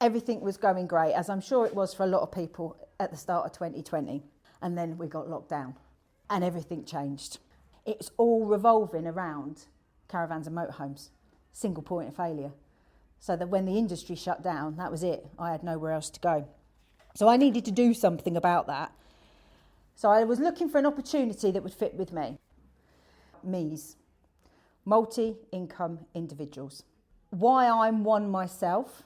everything was going great, as I'm sure it was for a lot of people at the start of 2020. And then we got locked down and everything changed. It's all revolving around caravans and motorhomes, single point of failure. So that when the industry shut down, that was it. I had nowhere else to go. So I needed to do something about that. So I was looking for an opportunity that would fit with me. MIIs, multi-income individuals. Why I'm one myself,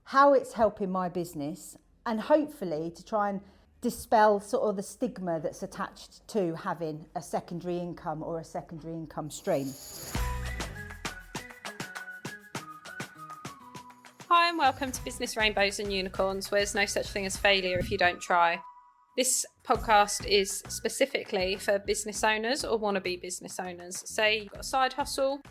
how it's helping my business, and hopefully to try and dispel sort of the stigma that's attached to having a secondary income or a secondary income stream. Hi and welcome to Business Rainbows and Unicorns, where there's no such thing as failure if you don't try. This podcast is specifically for business owners or wannabe business owners. Say you've got a side hustle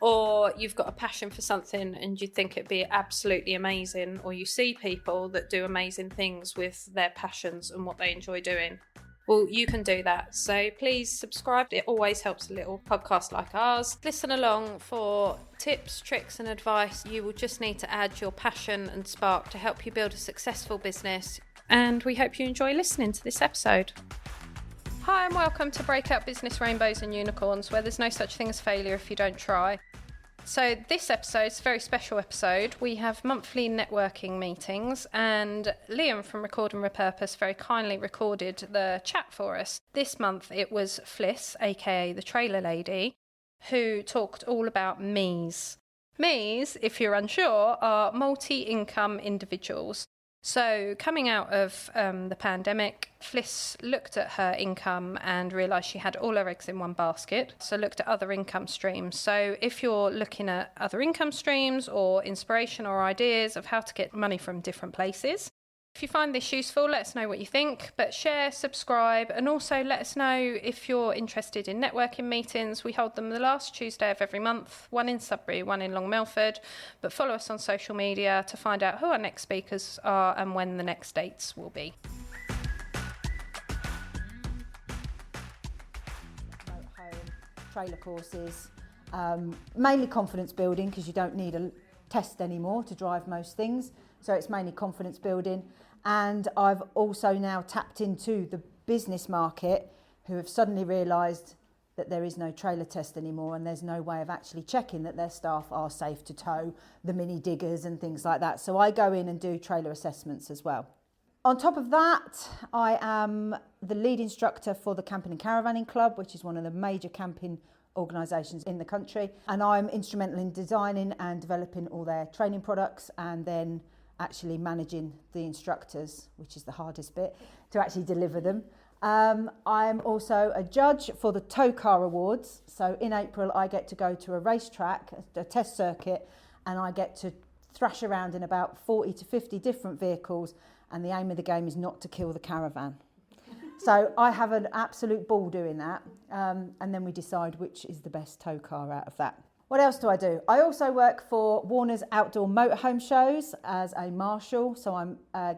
or you've got a passion for something and you think it'd be absolutely amazing, or you see people that do amazing things with their passions and what they enjoy doing. Well, you can do that. So please subscribe. It always helps a little podcast like ours. Listen along for tips, tricks and advice. You will just need to add your passion and spark to help you build a successful business. And we hope you enjoy listening to this episode. Hi and welcome to Breakout Business Rainbows and Unicorns, where there's no such thing as failure if you don't try. So this episode is a very special episode. We have monthly networking meetings and Liam from Record and Repurpose very kindly recorded the chat for us. This month it was Fliss, aka the trailer lady, who talked all about MIIs. MIIs, if you're unsure, are multi-income individuals. So coming out of the pandemic, Fliss looked at her income and realised she had all her eggs in one basket. So looked at other income streams. So if you're looking at other income streams or inspiration or ideas of how to get money from different places, if you find this useful, let us know what you think, but share, subscribe, and also let us know if you're interested in networking meetings. We hold them the last Tuesday of every month, one in Sudbury, one in Long Melford, but follow us on social media to find out who our next speakers are and when the next dates will be. Motorhome, trailer courses, mainly confidence building, because you don't need a test anymore to drive most things. So it's mainly confidence building. And I've also now tapped into the business market who have suddenly realised that there is no trailer test anymore and there's no way of actually checking that their staff are safe to tow the mini diggers and things like that. So I go in and do trailer assessments as well. On top of that, I am the lead instructor for the Camping and Caravanning Club, which is one of the major camping organisations in the country. And I'm instrumental in designing and developing all their training products and then actually managing the instructors, which is the hardest bit, to actually deliver them. I'm also a judge for the Tow Car Awards. So in April, I get to go to a racetrack, a test circuit, and I get to thrash around in about 40 to 50 different vehicles. And the aim of the game is not to kill the caravan. So I have an absolute ball doing that. And then we decide which is the best tow car out of that. What else do I do? I also work for Warner's Outdoor Motorhome Shows as a marshal. So I'm a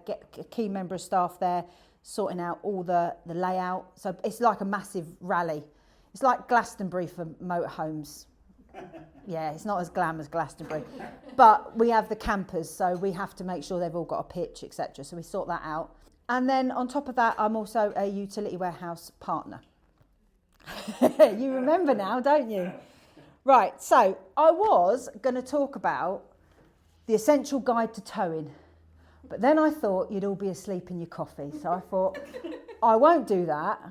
key member of staff there, sorting out all the layout. So it's like a massive rally. It's like Glastonbury for motorhomes. Yeah, it's not as glam as Glastonbury. But we have the campers, so we have to make sure they've all got a pitch, etc. So we sort that out. And then on top of that, I'm also a utility warehouse partner. You remember now, don't you? Right, so I was going to talk about the essential guide to towing, but then I thought you'd all be asleep in your coffee. So I thought, I won't do that,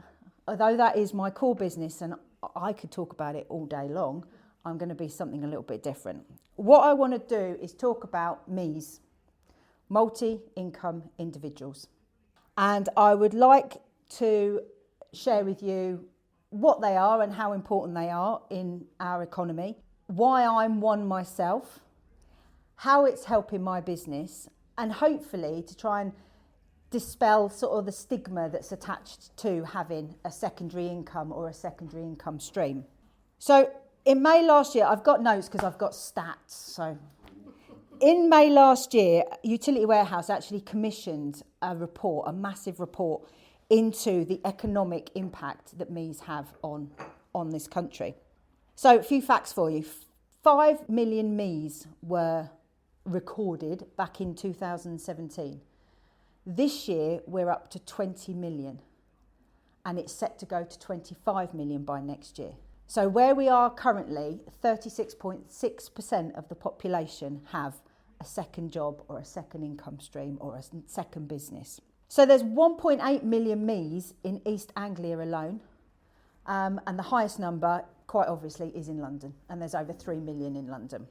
although that is my core business and I could talk about it all day long. I'm going to be something a little bit different. What I want to do is talk about MIIs, multi-income individuals. And I would like to share with you what they are and how important they are in our economy, why I'm one myself, how it's helping my business, and hopefully to try and dispel sort of the stigma that's attached to having a secondary income or a secondary income stream. So in May last year, I've got notes because I've got stats. So in May last year, Utility Warehouse actually commissioned a report, a massive report, into the economic impact that MIIs have on this country. So a few facts for you. 5 million MIIs were recorded back in 2017. This year, we're up to 20 million, and it's set to go to 25 million by next year. So where we are currently, 36.6% of the population have a second job or a second income stream or a second business. So there's 1.8 million MIIs in East Anglia alone, and the highest number, quite obviously, is in London, and there's over 3 million in London.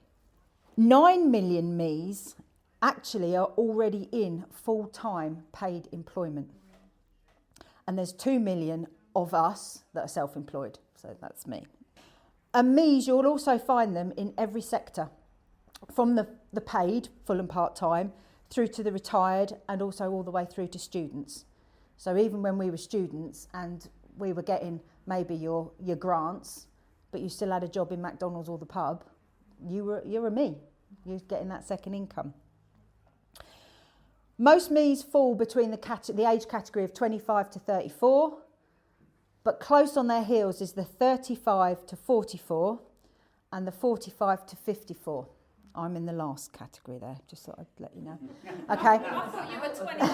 9 million MIIs actually are already in full-time paid employment, and there's 2 million of us that are self-employed, so that's me. And MIIs, you'll also find them in every sector, from the paid, full and part-time, through to the retired, and also all the way through to students. So even when we were students and we were getting maybe your grants, but you still had a job in McDonald's or the pub, you're a MII. You're getting that second income. Most MIIs fall between the age category of 25 to 34, but close on their heels is the 35 to 44 and the 45 to 54. I'm in the last category there, just thought I'd let you know. Okay. I thought you were 21.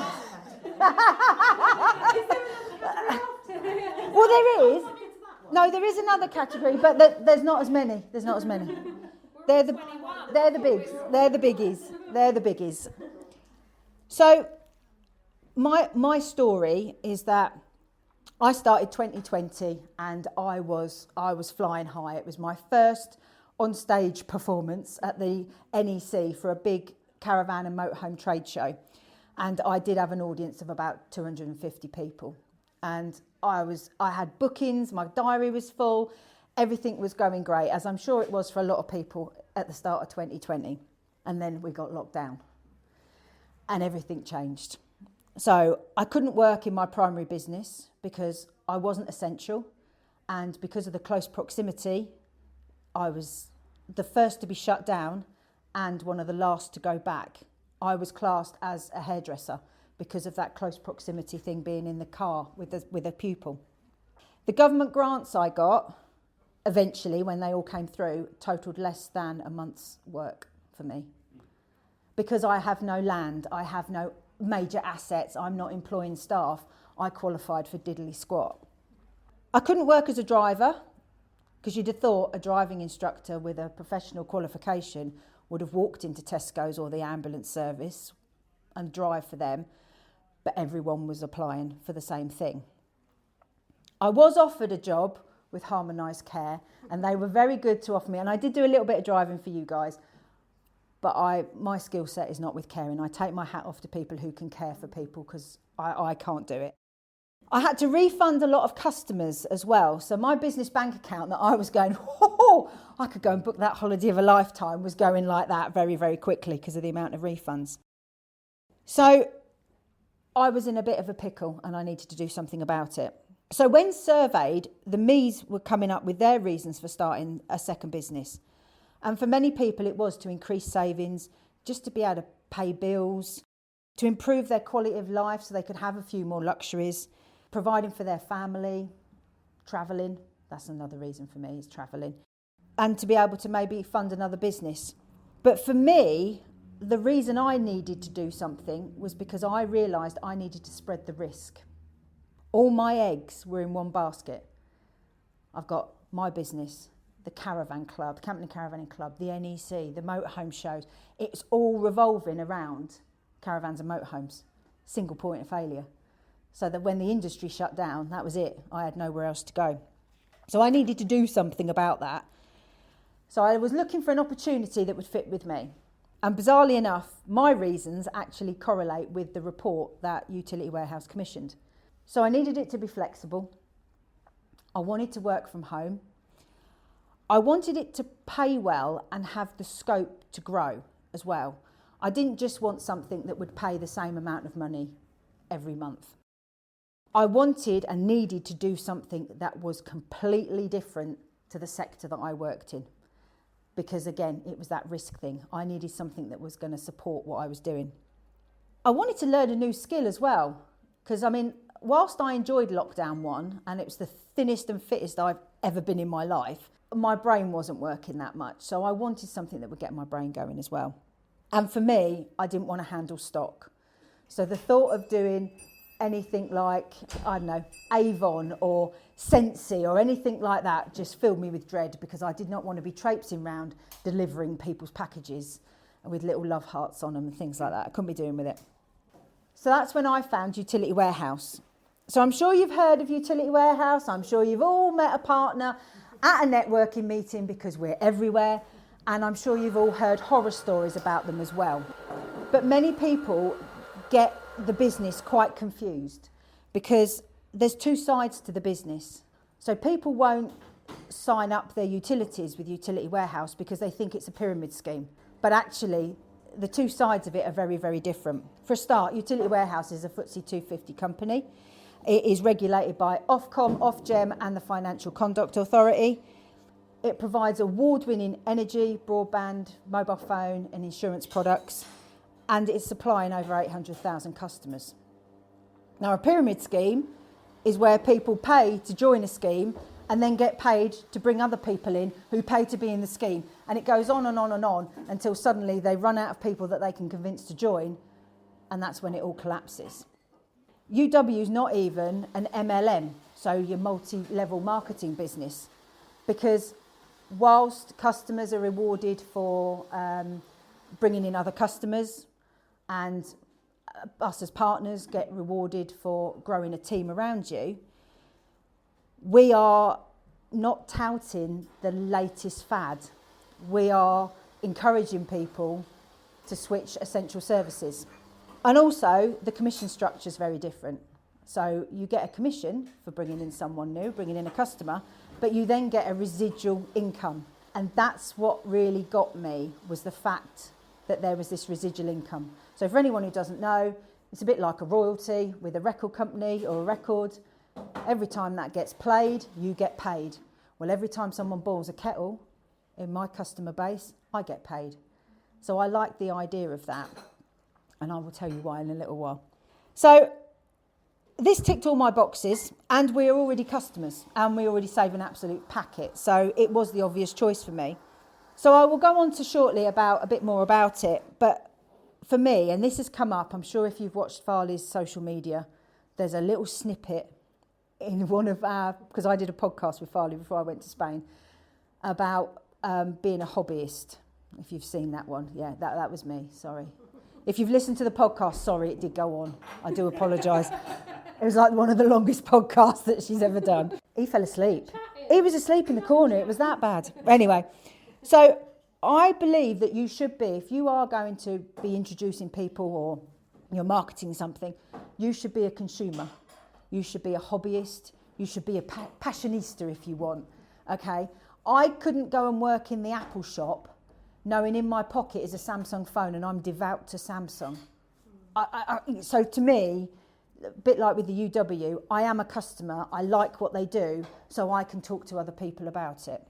Well, there is. No, there is another category, but there's not as many. There's not as many. They're the bigs. They're the biggies. They're the biggies. So my story is that I started 2020 and I was flying high. It was my first on-stage performance at the NEC for a big caravan and motorhome trade show. And I did have an audience of about 250 people. And I had bookings, my diary was full, everything was going great, as I'm sure it was for a lot of people at the start of 2020. And then we got locked down and everything changed. So I couldn't work in my primary business because I wasn't essential. And because of the close proximity, I was the first to be shut down and one of the last to go back. I was classed as a hairdresser because of that close proximity thing, being in the car with a pupil. The government grants I got, eventually, when they all came through, totalled less than a month's work for me. Because I have no land, I have no major assets, I'm not employing staff, I qualified for diddly squat. I couldn't work as a driver, because you'd have thought a driving instructor with a professional qualification would have walked into Tesco's or the ambulance service and drive for them, but everyone was applying for the same thing. I was offered a job with Harmonised Care, and they were very good to offer me, and I did do a little bit of driving for you guys, but my skill set is not with caring. I take my hat off to people who can care for people because I can't do it. I had to refund a lot of customers as well. So my business bank account that I was going, I could go and book that holiday of a lifetime, was going like that very, very quickly because of the amount of refunds. So I was in a bit of a pickle and I needed to do something about it. So when surveyed, the MIIs were coming up with their reasons for starting a second business. And for many people, it was to increase savings, just to be able to pay bills, to improve their quality of life so they could have a few more luxuries, providing for their family, travelling. That's another reason for me, is travelling. And to be able to maybe fund another business. But for me, the reason I needed to do something was because I realised I needed to spread the risk. All my eggs were in one basket. I've got my business, the caravan club, Camping and Caravanning Club, the NEC, the motorhome shows. It's all revolving around caravans and motorhomes. Single point of failure. So that when the industry shut down, that was it. I had nowhere else to go. So I needed to do something about that. So I was looking for an opportunity that would fit with me. And bizarrely enough, my reasons actually correlate with the report that Utility Warehouse commissioned. So I needed it to be flexible. I wanted to work from home. I wanted it to pay well and have the scope to grow as well. I didn't just want something that would pay the same amount of money every month. I wanted and needed to do something that was completely different to the sector that I worked in. Because again, it was that risk thing. I needed something that was going to support what I was doing. I wanted to learn a new skill as well. Because whilst I enjoyed lockdown 1, and it was the thinnest and fittest I've ever been in my life, my brain wasn't working that much. So I wanted something that would get my brain going as well. And for me, I didn't want to handle stock. So the thought of doing anything like, I don't know, Avon or Sensi or anything like that just filled me with dread, because I did not want to be traipsing around delivering people's packages with little love hearts on them and things like that. I couldn't be doing with it. So that's when I found Utility Warehouse. So I'm sure you've heard of Utility Warehouse. I'm sure you've all met a partner at a networking meeting, because we're everywhere. And I'm sure you've all heard horror stories about them as well. But many people get the business quite confused, because there's two sides to the business. So people won't sign up their utilities with Utility Warehouse because they think it's a pyramid scheme. But actually, the two sides of it are very, very different. For a start, Utility Warehouse is a FTSE 250 company. It is regulated by Ofcom, Ofgem and the Financial Conduct Authority. It provides award-winning energy, broadband, mobile phone and insurance products, and it's supplying over 800,000 customers. Now, a pyramid scheme is where people pay to join a scheme and then get paid to bring other people in who pay to be in the scheme. And it goes on and on and on until suddenly they run out of people that they can convince to join, and that's when it all collapses. UW is not even an MLM, so your multi-level marketing business, because whilst customers are rewarded for bringing in other customers, and us as partners get rewarded for growing a team around you, we are not touting the latest fad. We are encouraging people to switch essential services. And also, the commission structure is very different. So you get a commission for bringing in someone new, bringing in a customer, but you then get a residual income. And that's what really got me, was the fact that there was this residual income. So for anyone who doesn't know, it's a bit like a royalty with a record company or a record. Every time that gets played, you get paid. Well, every time someone boils a kettle in my customer base, I get paid. So I like the idea of that. And I will tell you why in a little while. So this ticked all my boxes, and we're already customers, and we already save an absolute packet. So it was the obvious choice for me. So I will go on to shortly about a bit more about it. But for me, and this has come up, I'm sure if you've watched Farley's social media, there's a little snippet in one of our, because I did a podcast with Farley before I went to Spain, about being a hobbyist. If you've seen that one, yeah, that was me, sorry. If you've listened to the podcast, sorry, it did go on. I do apologise. It was like one of the longest podcasts that she's ever done. He fell asleep. He was asleep in the corner. It was that bad. Anyway, so I believe that you should be, if you are going to be introducing people or you're marketing something, you should be a consumer. You should be a hobbyist. You should be a passionista if you want. Okay? I couldn't go and work in the Apple shop knowing in my pocket is a Samsung phone and I'm devout to Samsung. So to me, a bit like with the UW, I am a customer, I like what they do, so I can talk to other people about it.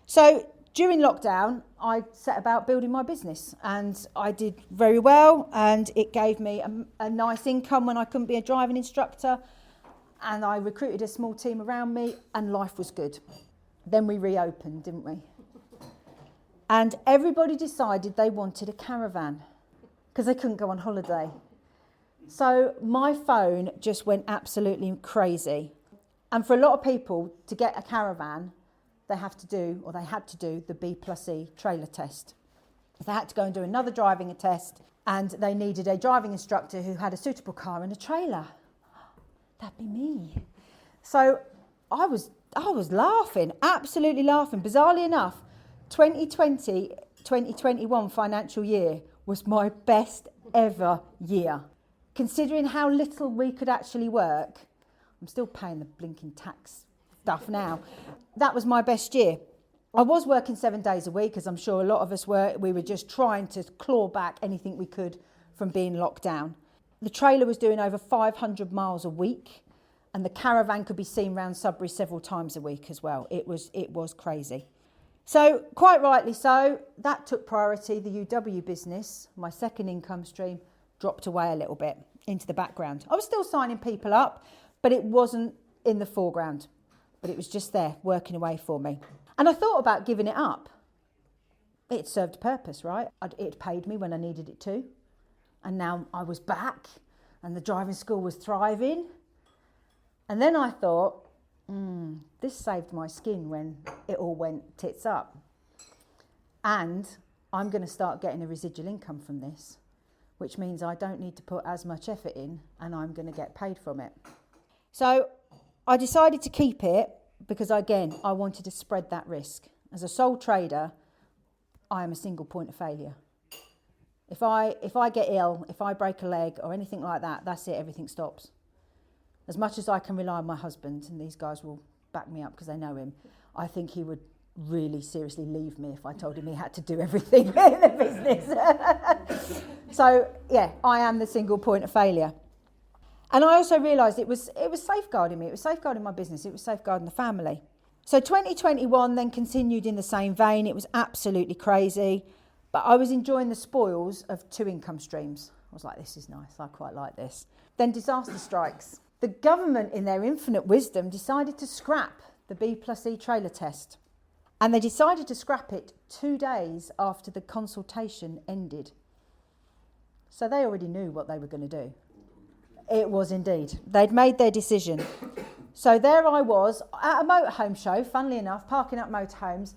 So during lockdown, I set about building my business, and I did very well, and it gave me a nice income when I couldn't be a driving instructor, and I recruited a small team around me, and life was good. Then we reopened, didn't we? And everybody decided they wanted a caravan because they couldn't go on holiday. So my phone just went absolutely crazy. And for a lot of people, to get a caravan, they had to do the B+E trailer test. They had to go and do another driving test, and they needed a driving instructor who had a suitable car and a trailer. That'd be me. So I was laughing, absolutely laughing. Bizarrely enough, 2020-2021 financial year was my best ever year. Considering how little we could actually work, I'm still paying the blinking tax stuff now. That was my best year. I was working 7 days a week, as I'm sure a lot of us were. We were just trying to claw back anything we could from being locked down. The trailer was doing over 500 miles a week, and the caravan could be seen around Sudbury several times a week as well. It was crazy. So, quite rightly so, that took priority. The UW business, my second income stream, dropped away a little bit into the background. I was still signing people up, but it wasn't in the foreground. But it was just there, working away for me. And I thought about giving it up. it served a purpose, right? It paid me when I needed it to. And now I was back and the driving school was thriving. And then I thought, this saved my skin when it all went tits up. And I'm going to start getting a residual income from this, which means I don't need to put as much effort in and I'm going to get paid from it. So I decided to keep it because, again, I wanted to spread that risk. As a sole trader, I am a single point of failure. If I get ill, if I break a leg or anything like that, that's it, everything stops. As much as I can rely on my husband, and these guys will back me up because they know him, I think he would really seriously leave me if I told him he had to do everything in the business. So, yeah, I am the single point of failure. And I also realised it was safeguarding me. It was safeguarding my business. It was safeguarding the family. So 2021 then continued in the same vein. It was absolutely crazy. But I was enjoying the spoils of 2 income streams. I was like, this is nice. I quite like this. Then disaster strikes. The government, in their infinite wisdom, decided to scrap the B+E trailer test. And they decided to scrap it 2 days after the consultation ended. So they already knew what they were going to do. It was indeed. They'd made their decision. So there I was at a motorhome show, funnily enough, parking up motorhomes,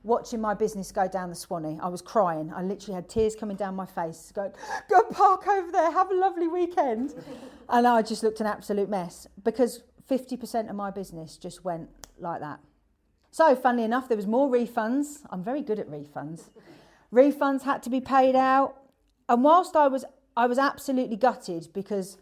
watching my business go down the Swanee. I was crying. I literally had tears coming down my face, going, go park over there, have a lovely weekend. And I just looked an absolute mess because 50% of my business just went like that. So funnily enough, there was more refunds. I'm very good at refunds. Refunds had to be paid out. And whilst I was absolutely gutted because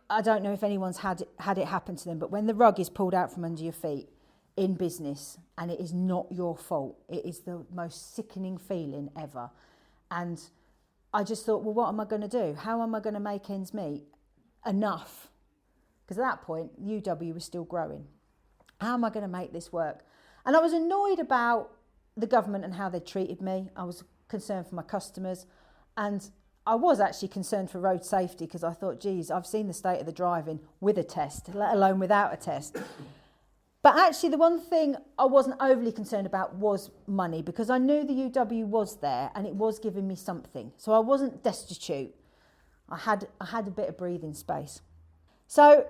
I don't know if anyone's had it happen to them, but when the rug is pulled out from under your feet in business and it is not your fault, it is the most sickening feeling ever. And I just thought, well, what am I going to do? How am I going to make ends meet? Enough. Because at that point, UW was still growing. How am I going to make this work? And I was annoyed about the government and how they treated me. I was concerned for my customers. And I was actually concerned for road safety because I thought, geez, I've seen the state of the driving with a test, let alone without a test. But actually the one thing I wasn't overly concerned about was money because I knew the UW was there and it was giving me something. So I wasn't destitute. I had a bit of breathing space. So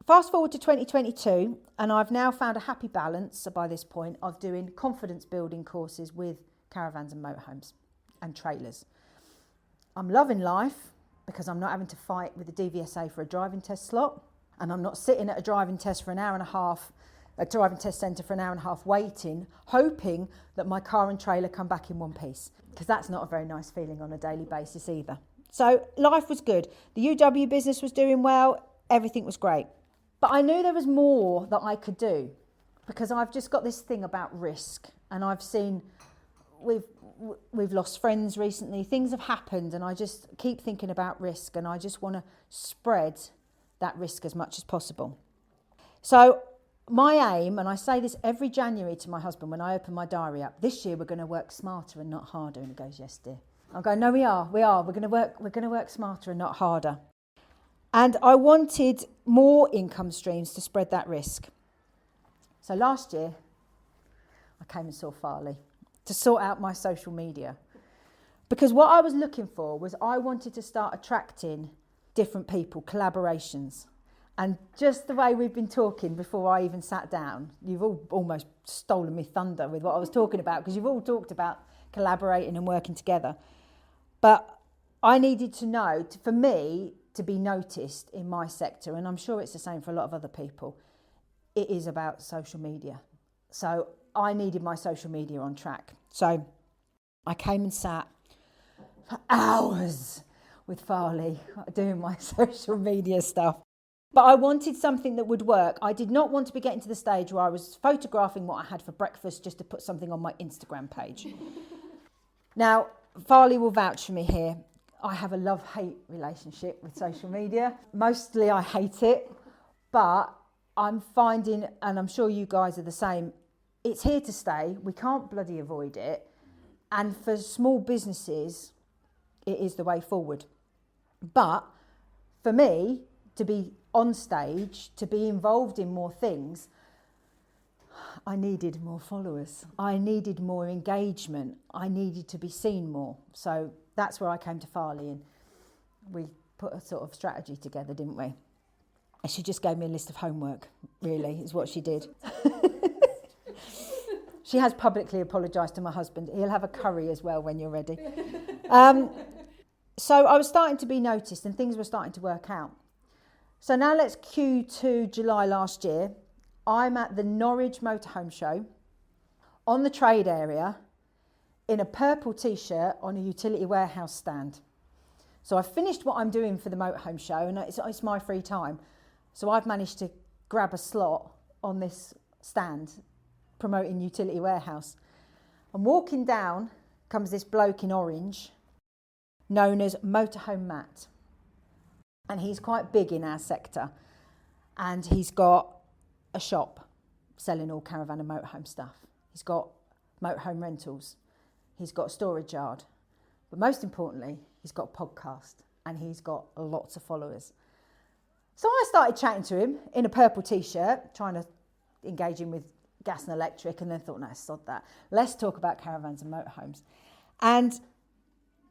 fast forward to 2022 and I've now found a happy balance by this point of doing confidence building courses with caravans and motorhomes and trailers. I'm loving life because I'm not having to fight with the DVSA for a driving test slot and I'm not sitting at a driving test for an hour and a half, a driving test centre for an hour and a half waiting, hoping that my car and trailer come back in one piece because that's not a very nice feeling on a daily basis either. So life was good. The UW business was doing well. Everything was great. But I knew there was more that I could do because I've just got this thing about risk and I've seen we've lost friends recently. Things have happened and I just keep thinking about risk and I just want to spread that risk as much as possible. So my aim, and I say this every January to my husband when I open my diary up, this year we're going to work smarter and not harder. And he goes, yes, dear. I'm going, no, we are. We're going to work smarter and not harder. And I wanted more income streams to spread that risk. So last year, I came and saw Farley to sort out my social media. Because what I was looking for was I wanted to start attracting different people, collaborations. And just the way we've been talking before I even sat down, you've all almost stolen me thunder with what I was talking about because you've all talked about collaborating and working together. But I needed to know, for me, to be noticed in my sector, and I'm sure it's the same for a lot of other people, it is about social media. So I needed my social media on track. So I came and sat for hours with Farley doing my social media stuff. But I wanted something that would work. I did not want to be getting to the stage where I was photographing what I had for breakfast just to put something on my Instagram page. Now, Farley will vouch for me here. I have a love-hate relationship with social media. Mostly I hate it, but I'm finding, and I'm sure you guys are the same, it's here to stay. We can't bloody avoid it. And for small businesses, it is the way forward. But for me, to be on stage, to be involved in more things, I needed more followers. I needed more engagement. I needed to be seen more. So that's where I came to Farley, and we put a sort of strategy together, didn't we? And she just gave me a list of homework, really, is what she did. She has publicly apologised to my husband. He'll have a curry as well when you're ready. So I was starting to be noticed and things were starting to work out. So now let's cue to July last year. I'm at the Norwich Motorhome Show on the trade area in a purple t-shirt on a utility warehouse stand. So I've finished what I'm doing for the Motorhome Show, and it's my free time. So I've managed to grab a slot on this stand promoting utility warehouse. And walking down comes this bloke in orange known as Motorhome Matt. And he's quite big in our sector. And he's got a shop selling all caravan and motorhome stuff. He's got motorhome rentals. He's got a storage yard. But most importantly, he's got a podcast and he's got lots of followers. So I started chatting to him in a purple t-shirt, trying to engage him with gas and electric, and then thought, no, sod that. Let's talk about caravans and motorhomes. And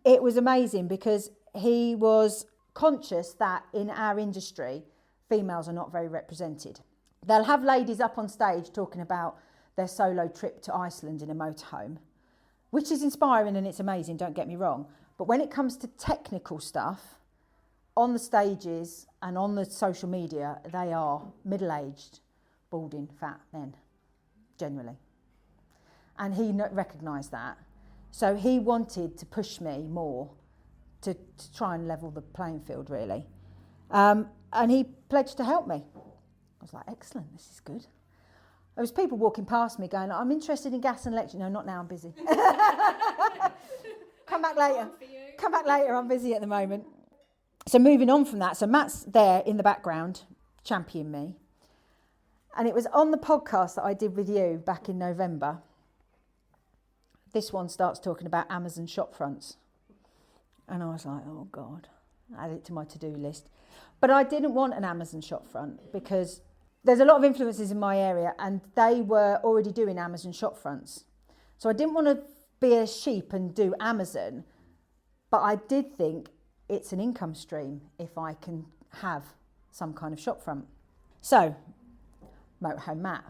it was amazing because he was conscious that in our industry, females are not very represented. They'll have ladies up on stage talking about their solo trip to Iceland in a motorhome, which is inspiring and it's amazing, don't get me wrong. But when it comes to technical stuff, on the stages and on the social media, they are middle-aged, balding, fat men, generally. And he recognised that. So he wanted to push me more to try and level the playing field, really. And he pledged to help me. I was like, excellent, this is good. There was people walking past me going, I'm interested in gas and electric. No, not now, I'm busy. Come back later. Come back later, I'm busy at the moment. So moving on from that, so Matt's there in the background, championing me. And it was on the podcast that I did with you back in November. This one starts talking about Amazon shop fronts. And I was like, oh God, add it to my to-do list. But I didn't want an Amazon shop front because there's a lot of influencers in my area and they were already doing Amazon shop fronts. So I didn't want to be a sheep and do Amazon, but I did think it's an income stream if I can have some kind of shop front. So, Motorhome Matt.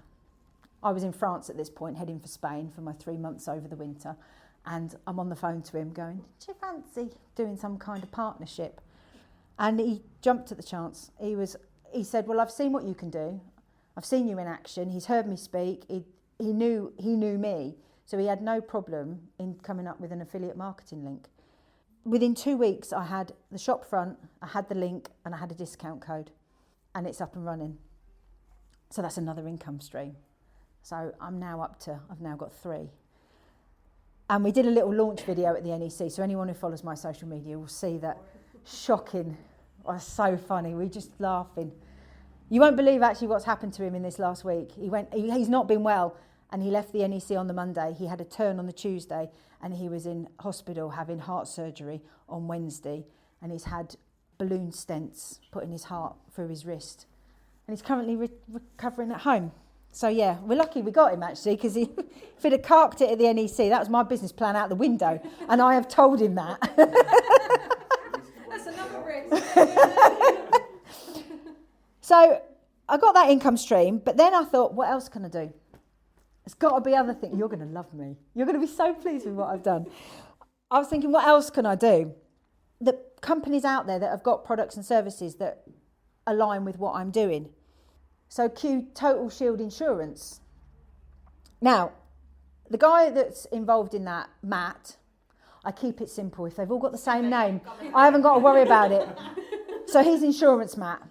I was in France at this point, heading for Spain for my 3 months over the winter, and I'm on the phone to him going, do you fancy doing some kind of partnership? And he jumped at the chance. He said, well, I've seen what you can do. I've seen you in action. He's heard me speak. He knew me, so he had no problem in coming up with an affiliate marketing link. Within 2 weeks, I had the shop front, I had the link, and I had a discount code, and it's up and running. So that's another income stream. So I've now got 3. And we did a little launch video at the NEC, so anyone who follows my social media will see that. Shocking. It was so funny. We were just laughing. You won't believe actually what's happened to him in this last week. He's not been well, and he left the NEC on the Monday. He had a turn on the Tuesday, and he was in hospital having heart surgery on Wednesday, and he's had balloon stents put in his heart through his wrist. And he's currently recovering at home. So yeah, we're lucky we got him actually, because if he'd have carked it at the NEC, that was my business plan out the window, and I have told him that. That's another risk. So I got that income stream, but then I thought, what else can I do? There's got to be other things. You're going to love me. You're going to be so pleased with what I've done. I was thinking, what else can I do? The companies out there that have got products and services that align with what I'm doing. So cue Total Shield Insurance. Now, the guy that's involved in that, Matt, I keep it simple. If they've all got the same name, I haven't got to worry about it. So he's Insurance Matt.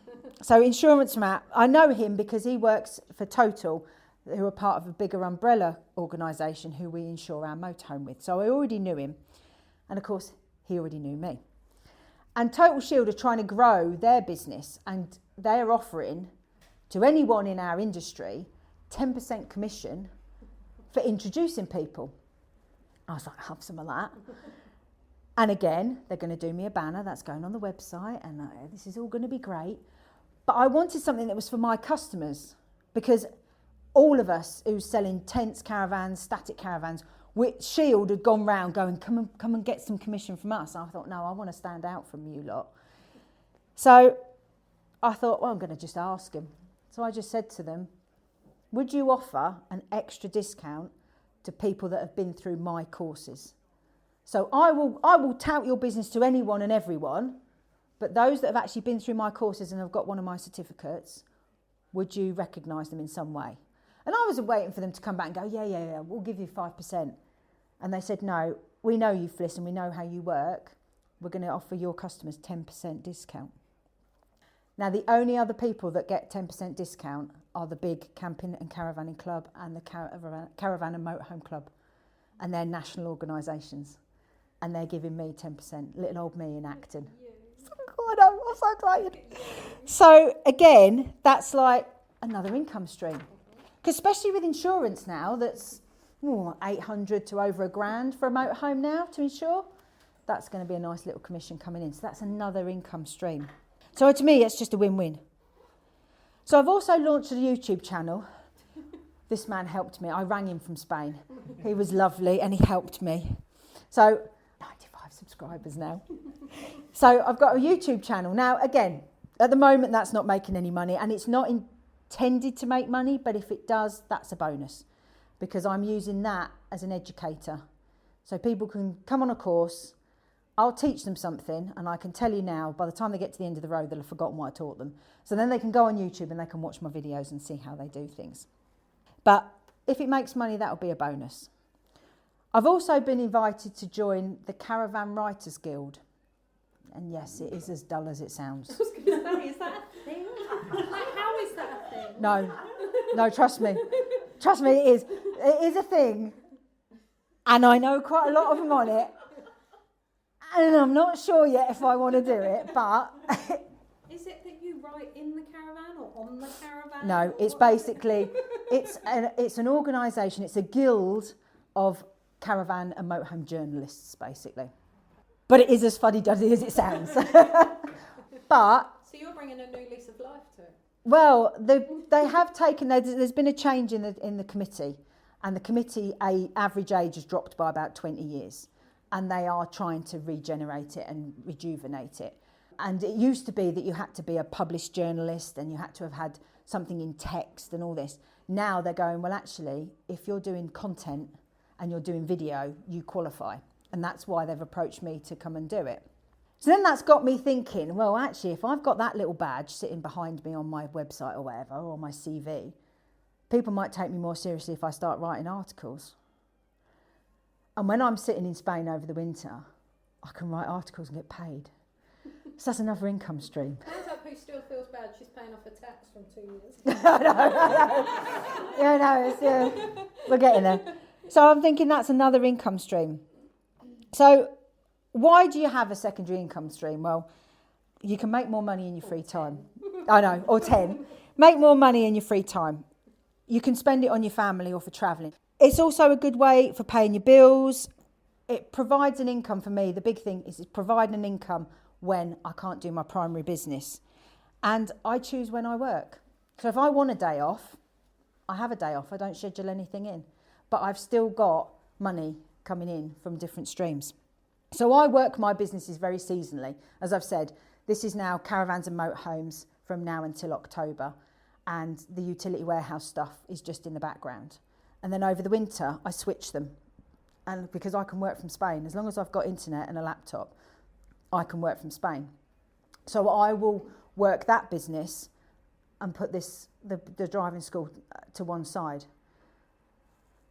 So Insurance Matt, I know him because he works for Total, who are part of a bigger umbrella organisation who we insure our motorhome with. So I already knew him. And of course, he already knew me. And Total Shield are trying to grow their business, and they're offering to anyone in our industry 10% commission for introducing people. I was like, have some of that. And again, they're going to do me a banner that's going on the website, and this is all going to be great. But I wanted something that was for my customers, because all of us who's selling tents, caravans, static caravans, Shield had gone round going, come and get some commission from us. And I thought, no, I want to stand out from you lot. So I thought, well, I'm going to just ask them. So I just said to them, would you offer an extra discount to people that have been through my courses? So I will tout your business to anyone and everyone, but those that have actually been through my courses and have got one of my certificates, would you recognise them in some way? And I was waiting for them to come back and go, yeah, we'll give you 5%. And they said, no, we know you, Fliss, and we know how you work. We're going to offer your customers 10% discount. Now, the only other people that get 10% discount are the big camping and caravanning club and the caravan and motorhome club. And they're national organisations. And they're giving me 10%. Little old me in Acton. I know, I'm so excited. So, again, that's like another income stream. Because especially with insurance now, that's 800 to over £1,000 for a motorhome now to insure. That's going to be a nice little commission coming in. So that's another income stream. So to me, it's just a win-win. So I've also launched a YouTube channel. This man helped me. I rang him from Spain. He was lovely and he helped me. So 95 subscribers now. So I've got a YouTube channel. Now, again, at the moment, that's not making any money and it's not intended to make money, but if it does, that's a bonus because I'm using that as an educator. So people can come on a course, I'll teach them something, and I can tell you now, by the time they get to the end of the road, they'll have forgotten what I taught them. So then they can go on YouTube and they can watch my videos and see how they do things. But if it makes money, that'll be a bonus. I've also been invited to join the Caravan Writers Guild. And yes, it is as dull as it sounds. I was going to say, is that a thing? How is that a thing? No, trust me. Trust me, it is. It is a thing. And I know quite a lot of them on it. And I'm not sure yet if I want to do it, but... Is it that you write in the caravan or on the caravan? No, it's basically, it's an organisation, it's a guild of caravan and motorhome journalists, basically. But it is as fuddy-duddy as it sounds. But... So you're bringing a new lease of life to it? Well, they have taken... There's been a change in the committee, and the committee average age has dropped by about 20 years. And they are trying to regenerate it and rejuvenate it. And it used to be that you had to be a published journalist and you had to have had something in text and all this. Now they're going, well, actually, if you're doing content and you're doing video, you qualify. And that's why they've approached me to come and do it. So then that's got me thinking, well, actually, if I've got that little badge sitting behind me on my website or whatever, or my CV, people might take me more seriously if I start writing articles. And when I'm sitting in Spain over the winter, I can write articles and get paid. So that's another income stream. Sounds like who still feels bad she's paying off her tax from 2 years. Yeah, we're getting there. So I'm thinking that's another income stream. So why do you have a secondary income stream? Well, you can make more money in your free time. I know, or 10. Make more money in your free time. You can spend it on your family or for travelling. It's also a good way for paying your bills. It provides an income for me. The big thing is it's providing an income when I can't do my primary business. And I choose when I work. So if I want a day off, I have a day off. I don't schedule anything in. But I've still got money coming in from different streams. So I work my businesses very seasonally. As I've said, this is now caravans and motorhomes from now until October. And the utility warehouse stuff is just in the background. And then over the winter, I switch them. And because I can work from Spain, as long as I've got internet and a laptop, I can work from Spain. So I will work that business and put the driving school to one side.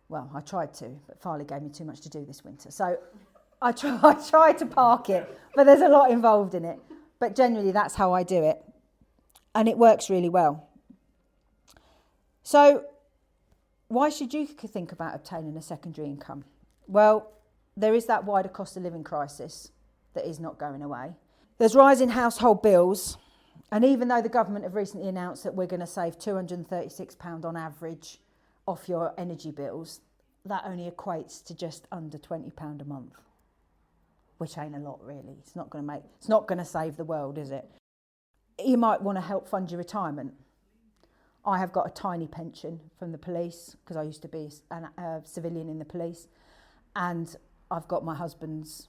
Well, I tried to, but Farley gave me too much to do this winter. So I tried to park it, but there's a lot involved in it. But generally, that's how I do it. And it works really well. So why should you think about obtaining a secondary income? Well, there is that wider cost of living crisis that is not going away. There's rising household bills, and even though the government have recently announced that we're going to save £236 on average off your energy bills, that only equates to just under £20 a month, which ain't a lot really. It's not going to save the world, is it? You might want to help fund your retirement. I have got a tiny pension from the police because I used to be a civilian in the police, and I've got my husband's.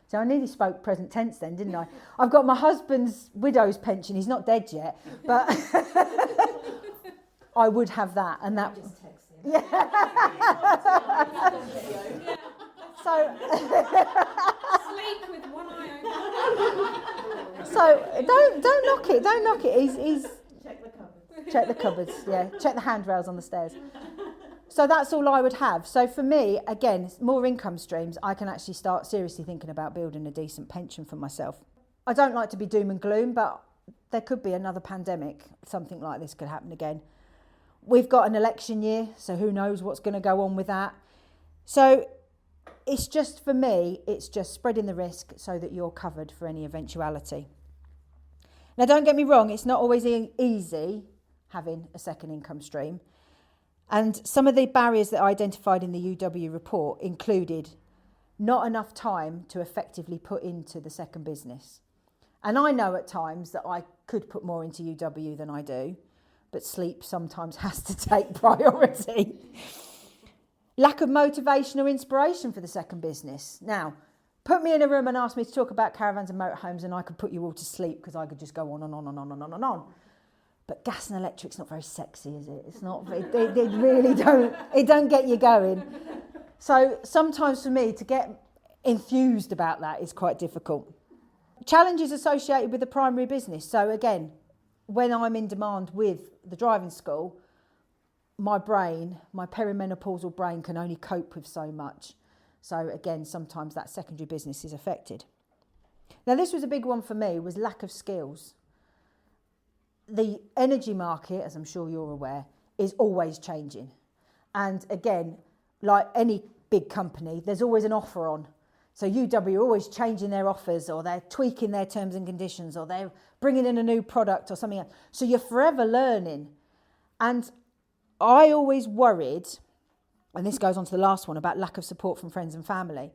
So I nearly spoke present tense then, didn't I? I've got my husband's widow's pension. He's not dead yet, but I would have that, and that. Just text him. Yeah. So. Sleep with one eye open. So don't knock it. Don't knock it. He's Check the cupboard. check the cupboards. Yeah, check the handrails on the stairs. So that's all I would have. So for me, again, more income streams, I can actually start seriously thinking about building a decent pension for myself. I don't like to be doom and gloom, but there could be another pandemic. Something like this could happen again. We've got an election year, so who knows what's going to go on with that. So it's just, for me, it's just spreading the risk so that you're covered for any eventuality. Now, don't get me wrong, it's not always easy having a second income stream. And some of the barriers that I identified in the UW report included not enough time to effectively put into the second business. And I know at times that I could put more into UW than I do, but sleep sometimes has to take priority. Lack of motivation or inspiration for the second business. Now, put me in a room and ask me to talk about caravans and motorhomes and I could put you all to sleep because I could just go on and on and on and on and on. But gas and electric's not very sexy, is it? It's not. It really don't. It don't get you going. So sometimes for me to get enthused about that is quite difficult. Challenges associated with the primary business. So again, when I'm in demand with the driving school, my brain, my perimenopausal brain, can only cope with so much. So again, sometimes that secondary business is affected. Now, this was a big one for me, was lack of skills. The energy market, as I'm sure you're aware, is always changing. And again, like any big company, there's always an offer on. So UW are always changing their offers, or they're tweaking their terms and conditions, or they're bringing in a new product or something else. So you're forever learning. And I always worried, and this goes on to the last one about lack of support from friends and family,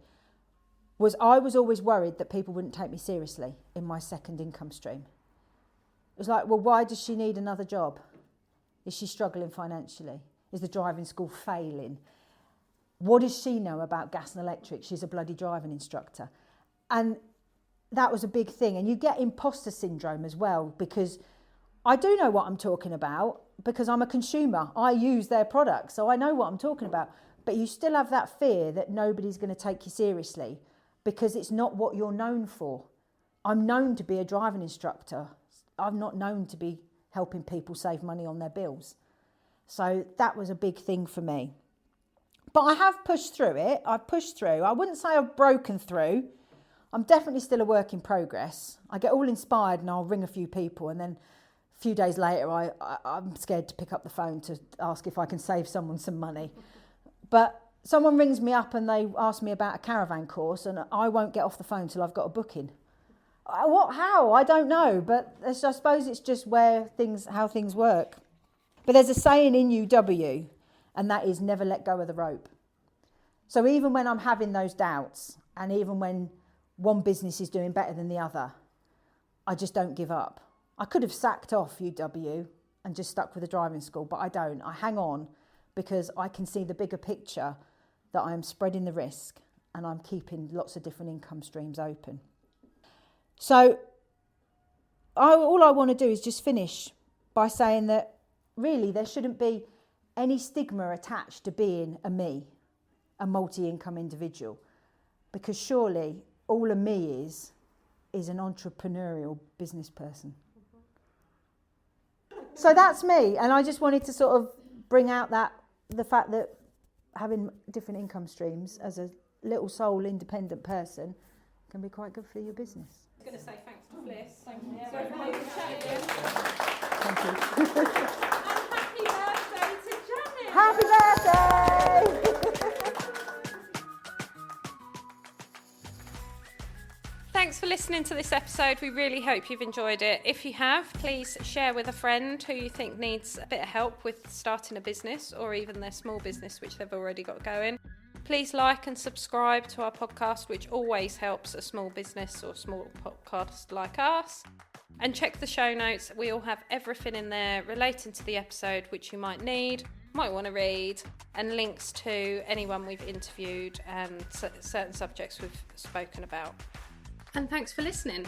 I was always worried that people wouldn't take me seriously in my second income stream. It was like, well, why does she need another job? Is she struggling financially? Is the driving school failing? What does she know about gas and electric? She's a bloody driving instructor. And that was a big thing. And you get imposter syndrome as well, because I do know what I'm talking about because I'm a consumer. I use their products, so I know what I'm talking about. But you still have that fear that nobody's going to take you seriously because it's not what you're known for. I'm known to be a driving instructor. I'm not known to be helping people save money on their bills. So that was a big thing for me. But I have pushed through it. I've pushed through. I wouldn't say I've broken through. I'm definitely still a work in progress. I get all inspired and I'll ring a few people, and then a few days later I'm scared to pick up the phone to ask if I can save someone some money. But someone rings me up and they ask me about a caravan course, and I won't get off the phone till I've got a booking. How? I don't know, but I suppose it's just how things work. But there's a saying in UW, and that is never let go of the rope. So even when I'm having those doubts, and even when one business is doing better than the other, I just don't give up. I could have sacked off UW and just stuck with the driving school, but I don't. I hang on because I can see the bigger picture, that I'm spreading the risk and I'm keeping lots of different income streams open. So all I want to do is just finish by saying that really there shouldn't be any stigma attached to being a multi-income individual, because surely all a me is an entrepreneurial business person. So that's me, and I just wanted to sort of bring out the fact that having different income streams as a little sole independent person can be quite good for your business. I was going to say thanks to Fliss. Thank you so much for chatting. Thank you. And happy birthday to Janet! Happy birthday! Thanks for listening to this episode. We really hope you've enjoyed it. If you have, please share with a friend who you think needs a bit of help with starting a business, or even their small business which they've already got going. Please like and subscribe to our podcast, which always helps a small business or small podcast like us. And check the show notes. We all have everything in there relating to the episode which you might need, might want to read, and links to anyone we've interviewed and certain subjects we've spoken about. And thanks for listening.